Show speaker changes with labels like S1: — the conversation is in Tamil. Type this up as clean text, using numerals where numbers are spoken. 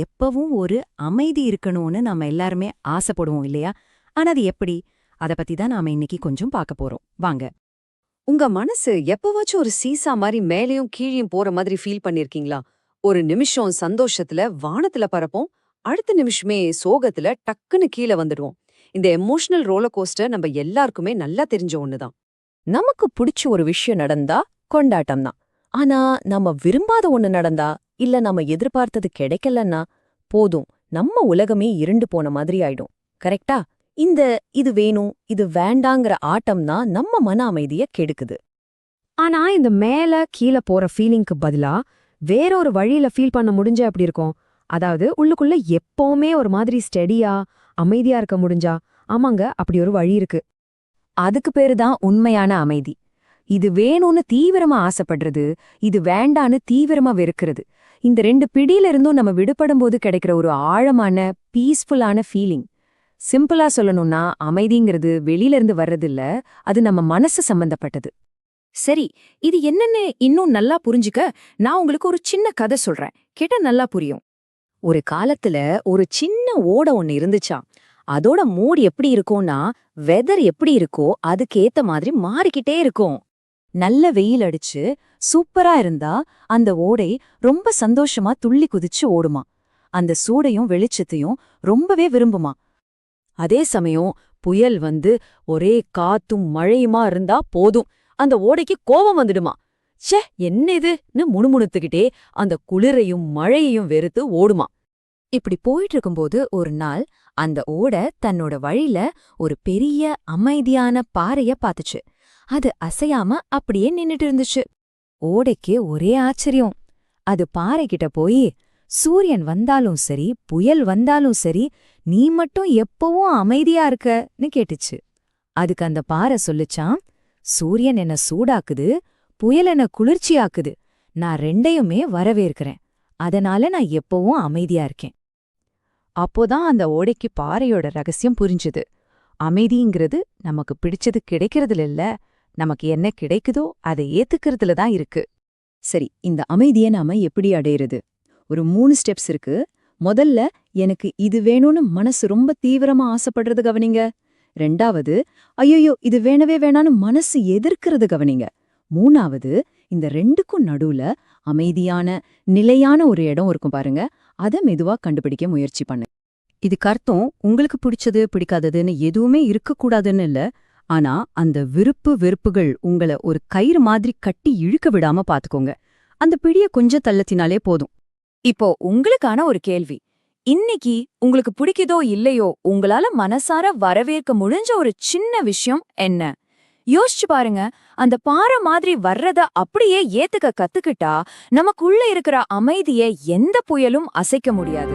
S1: எப்பவும் ஒரு அமைதி இருக்கணும்னு நாம எல்லாருமே ஆசைப்படுவோம் இல்லையா? ஆனா அது எப்படி? அத பத்தி தான் நாம இன்னைக்கு கொஞ்சம் பார்க்க போறோம். வாங்க.
S2: உங்க மனசு எப்பவாச்சும் ஒரு சீசா மாரி மேலயும் கீழயும் போற மாதிரி ஃபீல் பண்ணிருக்கீங்களா? ஒரு நிமிஷம் சந்தோஷத்துல வானத்துல பறப்போம், அடுத்த நிமிஷமே சோகத்துல டக்குன்னு கீழ வந்துடுவோம். இந்த எமோஷனல் ரோலர் கோஸ்டர் நம்ம எல்லாருக்குமே நல்லா தெரிஞ்ச ஒண்ணுதான்.
S3: நமக்கு பிடிச்ச ஒரு விஷயம் நடந்தா கொண்டாட்டம் தான். ஆனா நம்ம விரும்பாத ஒண்ணு நடந்தா, இல்ல நம்ம எதிர்பார்த்தது கிடைக்கலன்னா போதும், நம்ம உலகமே இருண்டு போன மாதிரி ஆயிடும். கரெக்டா? இது வேணும், இது வேண்டாங்கிற ஆட்டம் தான் நம்ம மன அமைதிய கெடுக்குது.
S4: ஆனா இந்த மேல கீழ போற ஃபீலிங்க்கு பதிலா வேற ஒரு வழியில ஃபீல் பண்ண முடிஞ்ச அப்படி இருக்கும். அதாவது உள்ளுக்குள்ள எப்பவுமே ஒரு மாதிரி ஸ்டெடியா அமைதியா இருக்க முடிஞ்சா, ஆமாங்க, அப்படி ஒரு வழி இருக்கு.
S1: அதுக்கு பேரு தான் உண்மையான அமைதி. இது வேணும்னு தீவிரமா ஆசைப்படுறது, இது வேண்டான்னு தீவிரமா வெறுக்கிறது. இந்த ரெண்டு பிடியில இருந்தும் நம்ம விடுபடும்போது கிடைக்கிற ஒரு ஆழமான பீஸ்ஃபுல்லான ஃபீலிங். சிம்பிளா சொல்லணும்னா அமைதிங்கிறது வெளியில இருந்து வர்றதில்ல, அது நம்ம மனசு சம்பந்தப்பட்டது.
S3: சரி, இது என்னன்னு இன்னும் நல்லா புரிஞ்சுக்க நான் உங்களுக்கு ஒரு சின்ன கதை சொல்றேன். கேட்டா நல்லா புரியும். ஒரு காலத்துல ஒரு சின்ன ஓடை ஒண்ணு இருந்துச்சாம். அதோட மூட் எப்படி இருக்கும்னா, வெதர் எப்படி இருக்கோ அதுக்கேத்த மாதிரி மாறிக்கிட்டே இருக்கும். நல்ல வெயில் அடிச்சு சூப்பரா இருந்தா அந்த ஓடை ரொம்ப சந்தோஷமா துள்ளி குதிச்சு ஓடுமா. அந்த சூடையும் வெளிச்சத்தையும் ரொம்பவே விரும்புமா. அதே சமயம் புயல் வந்து ஒரே காத்தும் மழையுமா இருந்தா போதும், அந்த ஓடைக்கு கோபம் வந்துடுமா. ச்சே, என்ன இதுன்னு முணுமுணுத்துக்கிட்டே அந்த குளிரையும் மழையையும் வெறுத்து ஓடுமா. இப்படி போயிட்டு இருக்கும்போது ஒரு நாள் அந்த ஓடை தன்னோட வழியில ஒரு பெரிய அமைதியான பாறைய பாத்துச்சு. அது அசையாம அப்படியே நின்னுட்டு இருந்துச்சு. ஓடைக்கு ஒரே ஆச்சரியம். அது பாறைகிட்ட போய், சூரியன் வந்தாலும் சரி, புயல் வந்தாலும் சரி, நீ மட்டும் எப்பவும் அமைதியா இருக்கன்னு கேட்டுச்சு. அதுக்கு அந்த பாறை சொல்லுச்சாம், சூரியன் என்ன சூடாக்குது, புயல் என்ன குளிர்ச்சியாக்குது, நான் ரெண்டையுமே வரவேற்கிறேன். அதனால நான் எப்பவும் அமைதியா இருக்கேன். அப்போதான் அந்த ஓடைக்கு பாறையோட ரகசியம் புரிஞ்சுது. அமைதிங்கிறது நமக்கு பிடிச்சது கிடைக்கிறதுல இல்ல, நமக்கு என்ன கிடைக்குதோ அதை ஏத்துக்கிறதுல தான் இருக்கு.
S1: சரி, இந்த அமைதியை நாம எப்படி அடையிறது? ஒரு 3 ஸ்டெப்ஸ் இருக்கு. முதல்ல, எனக்கு இது வேணும்னு மனசு ரொம்ப தீவிரமா ஆசைப்படுறது கவனிங்க. 2வது, ஐயோ இது வேணவே வேணான்னு மனசு எதிர்க்கிறது கவனிங்க. 3வது, இந்த ரெண்டுக்கும் நடுவுல அமைதியான நிலையான ஒரு இடம் இருக்கும் பாருங்க, அதை மெதுவா கண்டுபிடிக்க முயற்சி பண்ணு. இதுக்கு அர்த்தம் உங்களுக்கு பிடிச்சது பிடிக்காததுன்னு எதுவுமே இருக்கக்கூடாதுன்னு இல்ல, ஆனா அந்த விருப்பு வெறுப்புகள் உங்கள ஒரு கயிறு மாதிரி கட்டி இழுக்க விடாம பாத்துக்கோங்க. அந்த பிடிய கொஞ்சம் தள்ளத்தினாலே போதும்.
S3: இப்போ உங்களுக்கான ஒரு கேள்வி. இன்னைக்கு உங்களுக்கு பிடிக்குதோ இல்லையோ, உங்களால மனசார வரவேற்க முடிஞ்ச ஒரு சின்ன விஷயம் என்ன? யோசிச்சு பாருங்க. அந்த பாறை மாதிரி வர்றத அப்படியே ஏத்துக்க கத்துக்கிட்டா நமக்குள்ள இருக்கிற அமைதியை எந்த புயலும் அசைக்க முடியாது.